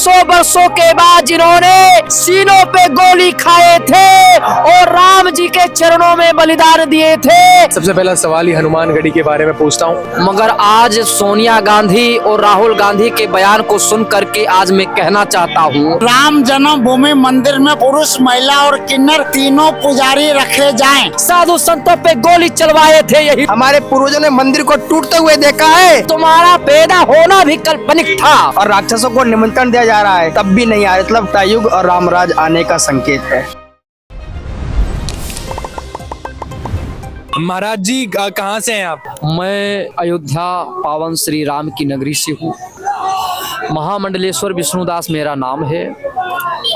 500 वर्षों के बाद जिन्होंने सीनों पे गोली खाए थे और राम जी के चरणों में बलिदान दिए थे। सबसे पहला सवाल ही हनुमानगढ़ी के बारे में पूछता हूँ। मगर आज सोनिया गांधी और राहुल गांधी के बयान को सुन करके आज मैं कहना चाहता हूँ, राम जन्मभूमि मंदिर में पुरुष, महिला और किन्नर तीनों पुजारी रखे जाएं। साधु संतों पे गोली चलवाए थे, यही हमारे पूर्वजों ने मंदिर को टूटते हुए देखा है। तुम्हारा पैदा होना भी काल्पनिक था। और राक्षसों को निमंत्रण दिया जा रहा है, तब भी नहीं आ रहे। मतलब कलयुग और रामराज आने का संकेत है। महाराज जी कहाँ से हैं आप? मैं अयोध्या पावन श्री राम की नगरी से हूँ। महामंडलेश्वर विष्णुदास मेरा नाम है।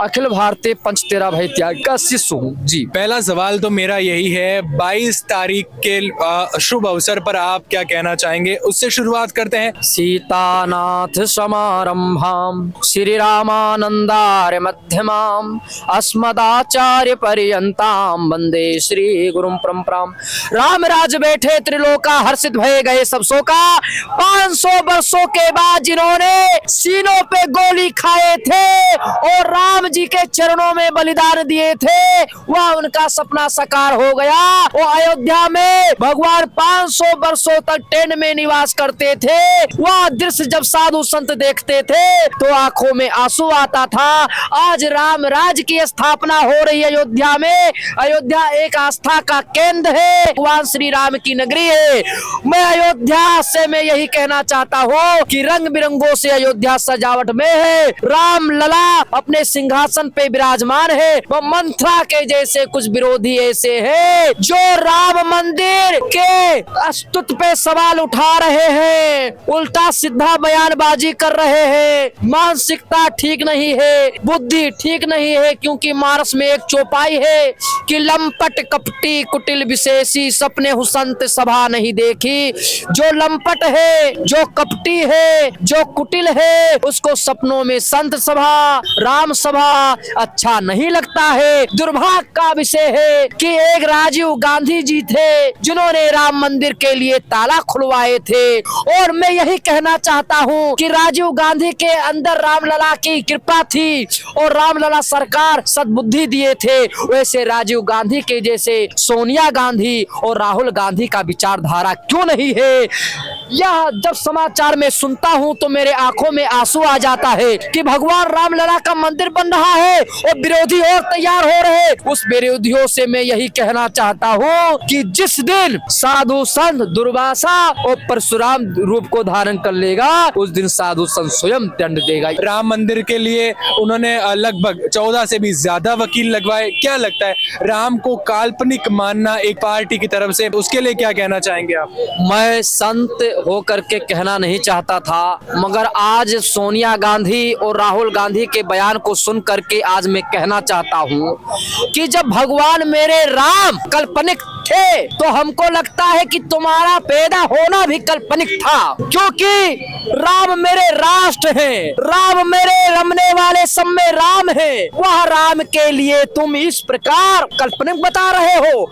अखिल भारतीय पंचतेरा भय त्याग का शिष्य हूँ जी। पहला सवाल तो मेरा यही है, 22 तारीख के शुभ अवसर पर आप क्या कहना चाहेंगे, उससे शुरुआत करते हैं। सीतानाथ समारंभाम श्री रामानंदार्य मध्यमाम अस्मदाचार्य पर्यंताम वंदे श्री गुरुम परंपराम। राम राज बैठे त्रिलोका हर्षित भय गए सब शोका। 500 वर्षों के बाद जिन्होंने सीनों पे गोली खाए थे और राम जी के चरणों में बलिदान दिए थे, वह उनका सपना साकार हो गया। वो अयोध्या में भगवान 500 वर्षों तक टेंट में निवास करते थे। वह दृश्य जब साधु संत देखते थे तो आंखों में आंसू आता था। आज राम राज की स्थापना हो रही है अयोध्या में। अयोध्या एक आस्था का केंद्र है, भगवान श्री राम की नगरी है। मैं अयोध्या से मैं यही कहना चाहता हूँ कि रंग बिरंगों से अयोध्या सजावट में है। राम लला अपने सिंहासन पे विराजमान है। वह मंथरा के जैसे कुछ विरोधी ऐसे हैं जो राम मंदिर के अस्तित्व पे सवाल उठा रहे हैं, उल्टा सीधा बयानबाजी कर रहे हैं। मानसिकता ठीक नहीं है, बुद्धि ठीक नहीं है, क्योंकि मानस में एक चौपाई है कि लंपट कपटी कुटिल विशेषी सपने हुसंत सभा नहीं देखी। जो लंपट है, जो कपटी है, जो कुटिल है, उसको सपनों में संत सभा, राम सभा अच्छा नहीं लगता है। दुर्भाग्य का विषय है कि एक राजीव गांधी जी थे जिन्होंने राम मंदिर के लिए ताला खुलवाए थे। और मैं यही कहना चाहता हूँ कि राजीव गांधी के अंदर रामलला की कृपा थी और रामलला सरकार सद्बुद्धि दिए थे। वैसे राजीव गांधी के जैसे सोनिया गांधी और राहुल गांधी का विचारधारा क्यों नहीं है? यह जब समाचार में सुनता हूँ तो मेरे आंखों में आंसू आ जाता है कि भगवान रामलला का मंदिर बन रहा है और विरोधी और तैयार हो रहे। उस विरोधियों से मैं यही कहना चाहता हूँ कि जिस दिन साधु संत दुर्वासा और परशुराम रूप को धारण कर लेगा, उस दिन साधु संत स्वयं दंड देगा। राम मंदिर के लिए उन्होंने लगभग 14 से भी ज्यादा वकील लगवाए। क्या लगता है, राम को काल्पनिक मानना एक पार्टी की तरफ से, उसके लिए क्या कहना चाहेंगे आप? मैं संत होकर के कहना नहीं चाहता था, मगर आज सोनिया गांधी और राहुल गांधी के बयान को सुन करके आज मैं कहना चाहता हूँ कि जब भगवान मेरे राम काल्पनिक थे तो हमको लगता है कि तुम्हारा पैदा होना भी काल्पनिक था, क्योंकि राम मेरे राष्ट्र हैं, राम मेरे रमने वाले सब में राम है। वह राम के लिए तुम इस प्रकार काल्पनिक बता रहे हो।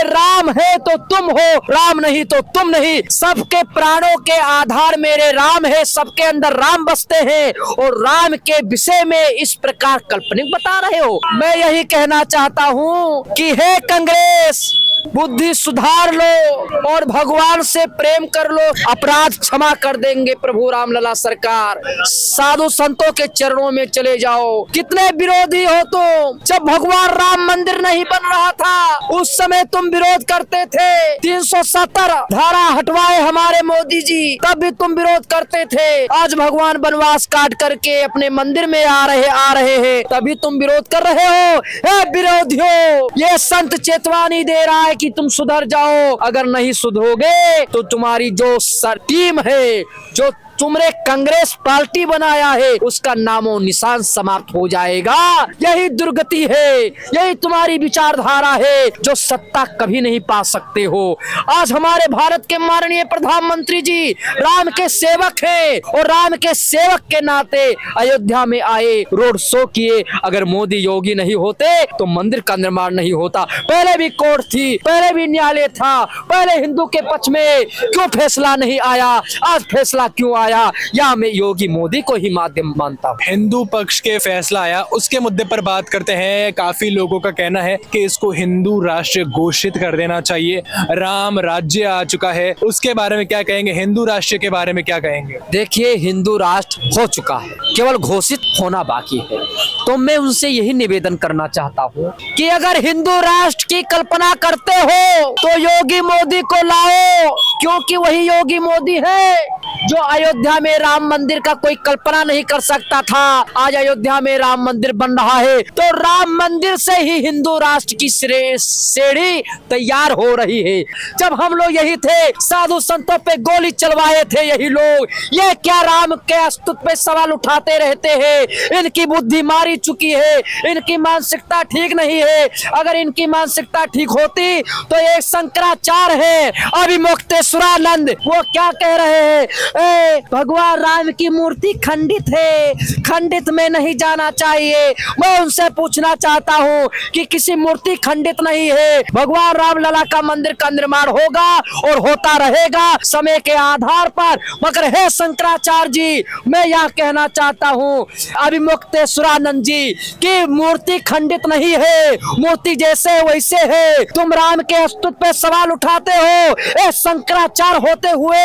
राम है तो तुम हो, राम नहीं तो तुम नहीं। सबके प्राणों के आधार मेरे राम है, सबके अंदर राम बसते हैं और राम के विषय में इस प्रकार काल्पनिक बता रहे हो। मैं यही कहना चाहता हूँ कि हे कांग्रेस, बुद्धि सुधार लो और भगवान से प्रेम कर लो, अपराध क्षमा कर देंगे प्रभु रामलला सरकार। साधु संतों के चरणों में चले जाओ। कितने विरोधी हो तुम। जब भगवान राम मंदिर नहीं बन रहा था उस समय तुम विरोध करते थे। 370 धारा हटवाए हमारे मोदी जी, तब भी तुम विरोध करते थे। आज भगवान वनवास काट करके अपने मंदिर में आ रहे हैं, तभी तुम विरोध कर रहे हो। हे विरोधियों, ये संत चेतावनी दे रहा है कि तुम सुधर जाओ। अगर नहीं सुधरोगे तो तुम्हारी जो टीम है, जो तुमने कांग्रेस पार्टी बनाया है, उसका नामो निशान समाप्त हो जाएगा। यही दुर्गति है, यही तुम्हारी विचारधारा है जो सत्ता कभी नहीं पा सकते हो। आज हमारे भारत के माननीय प्रधानमंत्री जी राम के सेवक हैं और राम के सेवक के नाते अयोध्या में आए, रोड शो किए। अगर मोदी योगी नहीं होते तो मंदिर का निर्माण नहीं होता। पहले भी कोर्ट थी, पहले भी न्यायालय था, पहले हिंदू के पक्ष में क्यों फैसला नहीं आया? आज फैसला क्यों आया? आया, या मैं योगी मोदी को ही माध्यम मानता हूँ। हिंदू पक्ष के फैसला आया, उसके मुद्दे पर बात करते हैं। काफी लोगों का कहना है कि इसको हिंदू राष्ट्र घोषित कर देना चाहिए। राम राज्य आ चुका है, उसके बारे में क्या कहेंगे? हिंदू राष्ट्र के बारे में क्या कहेंगे? देखिए, हिंदू राष्ट्र हो चुका है, केवल घोषित होना बाकी है। तो मैं उनसे यही निवेदन करना चाहता हूँ कि अगर हिंदू राष्ट्र की कल्पना करते हो तो योगी मोदी को लाओ, क्योंकि वही योगी मोदी है जो अयोध्या में राम मंदिर का कोई कल्पना नहीं कर सकता था। आज अयोध्या में राम मंदिर बन रहा है, तो राम मंदिर से ही हिंदू राष्ट्र की सीढ़ी तैयार हो रही है। जब हम लोग यही थे, साधु संतों पे गोली चलवाए थे यही लोग, ये क्या राम के अस्तित्व पे सवाल उठाते रहते हैं? इनकी बुद्धि मारी चुकी है, इनकी मानसिकता ठीक नहीं है। अगर इनकी मानसिकता ठीक होती तो एक शंकराचार्य है अभिमुक्तेश्वरानंद, वो क्या कह रहे हैं? भगवान राम की मूर्ति खंडित है, खंडित में नहीं जाना चाहिए। मैं उनसे पूछना चाहता हूँ कि किसी मूर्ति खंडित नहीं है, भगवान राम लला का मंदिर का निर्माण होगा और होता रहेगा समय के आधार पर। मगर हे शंकराचार्य जी, मैं यह कहना चाहता हूँ अभिमुक्तेश्वरानंद जी की मूर्ति खंडित नहीं है, मूर्ति जैसे वैसे है। तुम राम के अस्तित्व पे सवाल उठाते हो, एक शंकराचार्य होते हुए,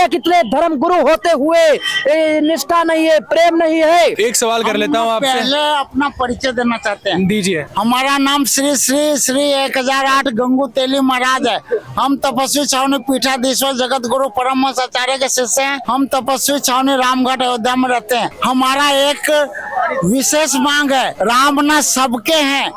एक इतने धर्म गुरु होते हुए निष्ठा नहीं है, प्रेम नहीं है। एक सवाल कर लेता हूँ आपसे। पहले अपना परिचय देना चाहते हैं। दीजिए। हमारा नाम श्री श्री श्री 1008 गंगू तेली महाराज है। हम तपस्वी छावनी पीठाधीश्वर जगत गुरु परम हंस आचार्य के शिष्य हैं। हम तपस्वी छावनी रामघाट अयोध्या में रहते हैं। हमारा एक विशेष मांग है, राम न सबके हैं,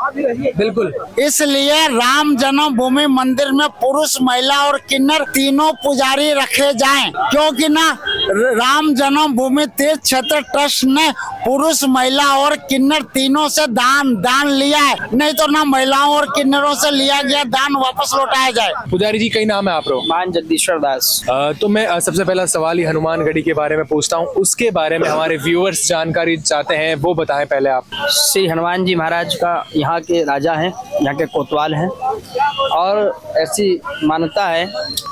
बिल्कुल। इसलिए राम जन्मभूमि मंदिर में पुरुष, महिला और किन्नर तीनों पुजारी रखे जाएं, क्योंकि ना राम जन्मभूमि तीर्थ क्षेत्र ट्रस्ट ने पुरुष, महिला और किन्नर तीनों से दान लिया है। नहीं तो ना महिलाओं और किन्नरों से लिया गया दान वापस लौटाया जाए। पुजारी जी, कई नाम है आप लोग? मान जगदीश्वर दास। तो मैं सबसे पहला सवाल ही हनुमानगढ़ी के बारे में पूछता हूँ, उसके बारे में हमारे व्यूअर्स जानकारी चाहते हैं, वो बताएं पहले आप। श्री हनुमान जी महाराज का यहाँ के राजा हैं, यहाँ के कोतवाल हैं, और ऐसी मान्यता है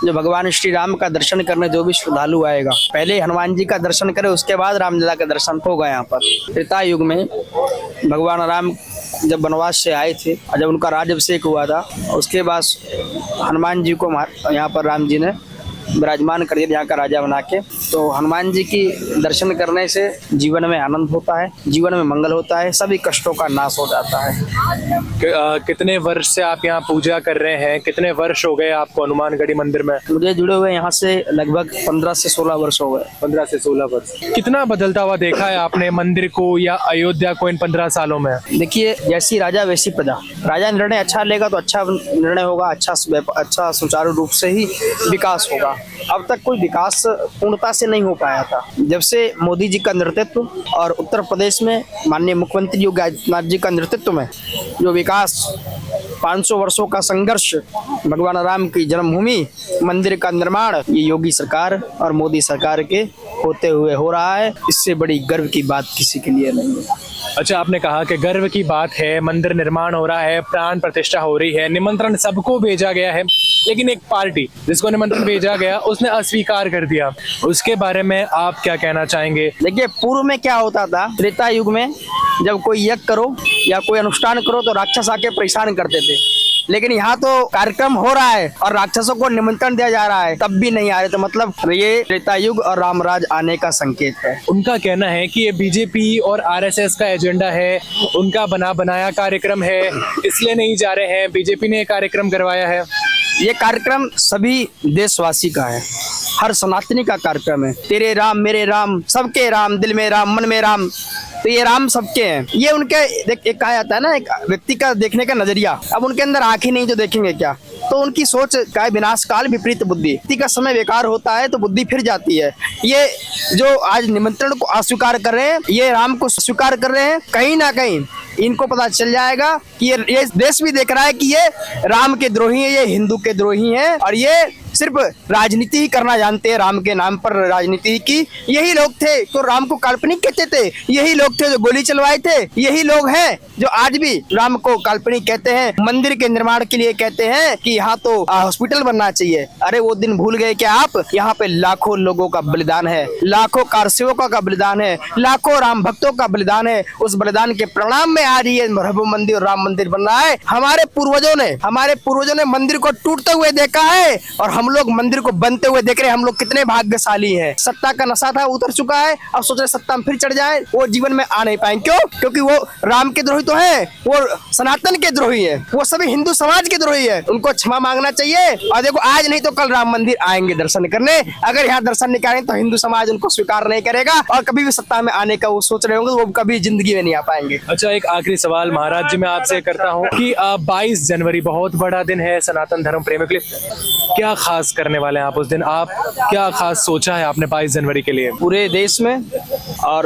जो भगवान श्री राम का दर्शन करने जो भी श्रद्धालु आएगा, पहले हनुमान जी का दर्शन करे, उसके बाद रामलीला का दर्शन होगा। यहाँ पर त्रेता युग में भगवान राम जब वनवास से आए थे और जब उनका राज्याभिषेक हुआ था, उसके बाद हनुमान जी को यहाँ पर राम जी ने विराजमान कर दिया यहाँ का राजा बना के। तो हनुमान जी की दर्शन करने से जीवन में आनंद होता है, जीवन में मंगल होता है, सभी कष्टों का नाश हो जाता है। कितने वर्ष से आप यहाँ पूजा कर रहे हैं? कितने वर्ष हो गए आपको हनुमानगढ़ी मंदिर में? मुझे जुड़े हुए यहाँ से लगभग 15 से 16 वर्ष हो गए। 15 से 16 वर्ष। कितना बदलता हुआ देखा है आपने मंदिर को या अयोध्या को इन 15 सालों में? देखिए, जैसी राजा वैसी प्रजा। राजा निर्णय अच्छा लेगा तो अच्छा निर्णय होगा, अच्छा सुचारू रूप से ही विकास होगा। अब तक कोई विकास पूर्णता से नहीं हो पाया था। जब से मोदी जी का नेतृत्व और उत्तर प्रदेश में माननीय मुख्यमंत्री योगी आदित्यनाथ जी का नेतृत्व में जो विकास, 500 वर्षों का संघर्ष, भगवान राम की जन्मभूमि मंदिर का निर्माण, ये योगी सरकार और मोदी सरकार के होते हुए हो रहा है। इससे बड़ी गर्व की बात किसी के लिए नहीं है। अच्छा, आपने कहा कि गर्व की बात है, मंदिर निर्माण हो रहा है, प्राण प्रतिष्ठा हो रही है, निमंत्रण सबको भेजा गया है, लेकिन एक पार्टी जिसको निमंत्रण भेजा गया उसने अस्वीकार कर दिया। उसके बारे में आप क्या कहना चाहेंगे? देखिए, पूर्व में क्या होता था, त्रेता युग में जब कोई यज्ञ करो या कोई अनुष्ठान करो तो राक्षस आके परेशान करते थे, लेकिन यहाँ तो कार्यक्रम हो रहा है और राक्षसों को निमंत्रण दिया जा रहा है, तब भी नहीं आ रहे। तो मतलब ये त्रेता युग और रामराज आने का संकेत है। उनका कहना है कि ये बीजेपी और आरएसएस का एजेंडा है, उनका बना बनाया कार्यक्रम है, इसलिए नहीं जा रहे हैं। बीजेपी ने कार्यक्रम करवाया है। ये कार्यक्रम सभी देशवासी का है, हर सनातनी का कार्यक्रम है। तेरे राम मेरे राम, सबके राम, दिल में राम, मन में राम, तो ये राम सबके हैं। ये उनके एक कहा जाता है ना, एक व्यक्ति का देखने का नजरिया। अब उनके अंदर आंखें नहीं जो देखेंगे क्या, तो उनकी सोच का है विनाश काल विपरीत बुद्धि। व्यक्ति का समय बेकार होता है तो बुद्धि फिर जाती है। ये जो आज निमंत्रण को अस्वीकार कर रहे हैं, ये राम को स्वीकार कर रहे हैं, कहीं ना कहीं इनको पता चल जाएगा कि ये देश भी देख रहा है कि ये राम के द्रोही है, ये हिंदू के द्रोही हैं और ये सिर्फ राजनीति ही करना जानते हैं, राम के नाम पर राजनीति की। यही लोग थे तो राम को काल्पनिक कहते थे, यही लोग थे जो गोली चलवाए थे, यही लोग हैं जो आज भी राम को काल्पनिक कहते हैं। मंदिर के निर्माण के लिए कहते हैं कि यहाँ तो हॉस्पिटल बनना चाहिए। अरे वो दिन भूल गए क्या आप? यहाँ पे लाखों लोगों का बलिदान है, लाखों कारसेवकों का बलिदान है, लाखों राम भक्तों का बलिदान है। उस बलिदान के परिणाम में आज ये भव्य मंदिर और राम मंदिर बन रहा है। हमारे पूर्वजों ने मंदिर को टूटते हुए देखा है और हम लोग मंदिर को बनते हुए देख रहे हैं। हम लोग कितने भाग्यशाली हैं। सत्ता का नशा था, उतर चुका है, अब सोच रहे सत्ता में फिर चढ़ जाए। वो जीवन में आ नहीं पाएंगे। क्यों? क्योंकि वो राम के द्रोही तो है, वो सनातन के द्रोही है, वो सभी हिंदू समाज के द्रोही है। उनको क्षमा मांगना चाहिए। और देखो आज नहीं तो कल राम मंदिर आएंगे दर्शन करने। अगर यहाँ दर्शन नहीं करेंगे तो हिंदू समाज उनको स्वीकार नहीं करेगा और कभी भी सत्ता में आने का वो सोच रहे होंगे तो वो कभी जिंदगी में नहीं आ पाएंगे। अच्छा, एक आखिरी सवाल महाराज जी मैं आपसे करता हूँ कि 22 जनवरी बहुत बड़ा दिन है सनातन धर्म प्रेमियों के लिए। क्या खास करने वाले हैं आप उस दिन? आप क्या खास सोचा है आपने 22 जनवरी के लिए? पूरे देश में और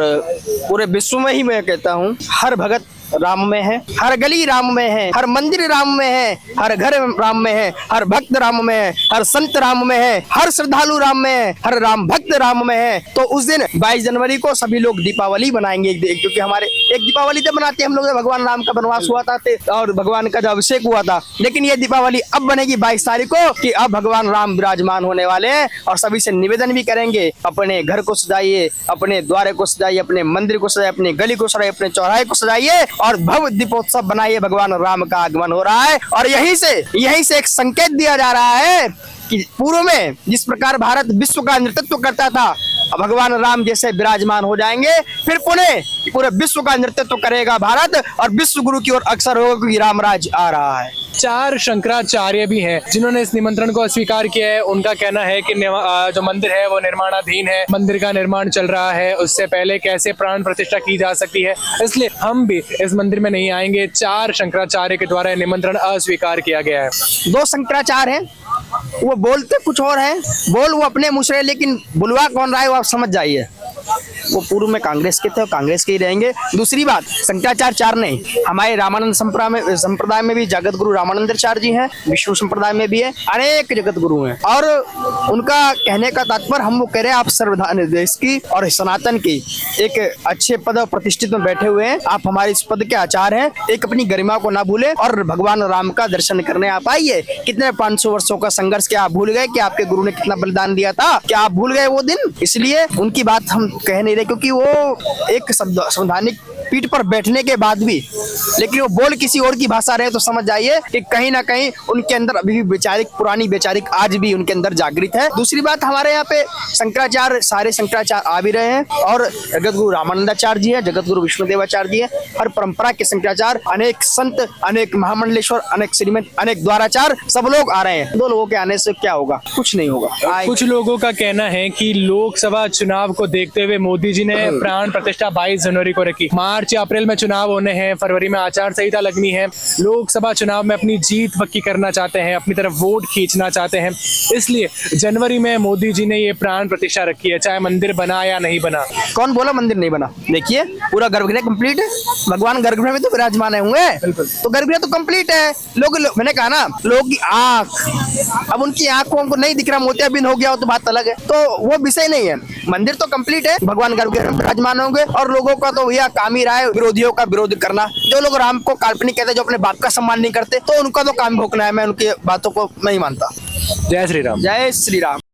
पूरे विश्व में ही मैं कहता हूँ, हर भगत राम में है, हर गली राम में है, हर मंदिर राम में है, हर घर राम में है, हर भक्त राम में है, हर संत राम में है, हर श्रद्धालु राम में है, हर राम भक्त राम में है। तो उस दिन 22 जनवरी को सभी लोग दीपावली बनाएंगे, क्योंकि हमारे एक दीपावली तो बनाते हैं हम लोग, भगवान राम का वनवास हुआ था और भगवान का जो अभिषेक हुआ था। लेकिन ये दीपावली अब बनेगी 22 तारीख को कि अब भगवान राम विराजमान होने वाले हैं। और सभी से निवेदन भी करेंगे, अपने घर को सजाइए, अपने द्वारे को सजाइए, अपने मंदिर को सजाइए, अपनी गली को सजाइए, अपने चौराहे को सजाइए और भव्य दीपोत्सव बनाइए। भगवान राम का आगमन हो रहा है और यहीं से एक संकेत दिया जा रहा है कि पूर्व में जिस प्रकार भारत विश्व का नेतृत्व करता था, भगवान राम जैसे विराजमान हो जाएंगे, फिर पूरे विश्व का नेतृत्व करेगा भारत और विश्व गुरु की ओर अक्सर होगा, क्योंकि रामराज आ रहा है। 4 शंकराचार्य भी हैं जिन्होंने इस निमंत्रण को अस्वीकार किया है। उनका कहना है कि जो मंदिर है वो निर्माणाधीन है, मंदिर का निर्माण चल रहा है, उससे पहले कैसे प्राण प्रतिष्ठा की जा सकती है, इसलिए हम भी इस मंदिर में नहीं आएंगे। 4 शंकराचार्य के द्वारा निमंत्रण अस्वीकार किया गया है। 2 शंकराचार्य हैं, वो बोलते कुछ और है, वो अपने मुँह से, लेकिन बुलवा कौन रहा है वो आप समझ जाइए। वो पूर्व में कांग्रेस के थे और कांग्रेस के ही रहेंगे। दूसरी बात, शंकराचार्य 4 नहीं, हमारे रामानंद संप्रदाय में भी जगत गुरु रामानंदाचार्य जी हैं, विष्णु संप्रदाय में भी है, अनेक जगत गुरु हैं। और उनका कहने का तात्पर्य, हम वो कह रहे हैं आप सर्वधान देश की और सनातन की एक अच्छे पद और प्रतिष्ठित में बैठे हुए हैं, आप हमारे इस पद के आचार्य हैं, एक अपनी गरिमा को ना भूले और भगवान राम का दर्शन करने आप आइए। कितने 500 वर्षों का संघर्ष, क्या आप भूल गए कि आपके गुरु ने कितना बलिदान दिया था? क्या आप भूल गए वो दिन? इसलिए उनकी बात हम कह नहीं रहे, क्योंकि वो एक संवैधानिक पीठ पर बैठने के बाद भी, लेकिन वो बोल किसी और की भाषा रहे, तो समझ जाइए कि कहीं ना कहीं उनके अंदर अभी भी पुरानी वैचारिक आज भी उनके अंदर जागृत है। दूसरी बात, हमारे यहाँ पे शंकराचार्य, सारे शंकराचार्य आ भी रहे हैं और जगत गुरु रामानंदाचार्य जी है, जगत गुरु विष्णुदेवाचार्य जी है, हर परंपरा के शंकराचार्य, अनेक संत, अनेक महामंडलेश्वर, अनेक श्रीमंत, अनेक द्वाराचार्य, सब लोग आ रहे हैं। 2 लोगों के आने से क्या होगा? कुछ नहीं होगा। कुछ लोगों का कहना है कि लोकसभा चुनाव को देखते हुए मोदी जी ने प्राण प्रतिष्ठा 22 जनवरी को रखी। मार्च या अप्रैल में चुनाव होने हैं, फरवरी में आचार संहिता लगनी है, लोकसभा चुनाव में अपनी जीत पक्की करना चाहते हैं, अपनी तरफ वोट खींचना चाहते हैं, इसलिए जनवरी में मोदी जी ने ये प्राण प्रतिष्ठा रखी है, चाहे मंदिर बना या नहीं बना। कौन बोला मंदिर नहीं बना? देखिए पूरा गर्भगृह कंप्लीट है, भगवान गर्भगृह में तो विराजमान होंगे, तो गर्भगृह तो कंप्लीट है। मैंने कहा ना, लोगों की आंख, अब उनकी आंखों को नहीं दिख रहा, मोतियाबिंद हो गया हो तो बात अलग है, तो वो विषय नहीं है। मंदिर तो कंप्लीट है, भगवान गर्भगृह में विराजमान होंगे और लोगों का तो यह काम ही रहा है विरोधियों का विरोध करना। जो लोग राम को काल्पनिक कहते हैं, जो अपने बाप का सम्मान नहीं करते, तो उनका तो काम भोगना है। मैं उनकी बातों को नहीं मानता। जय श्री राम। जय श्री राम।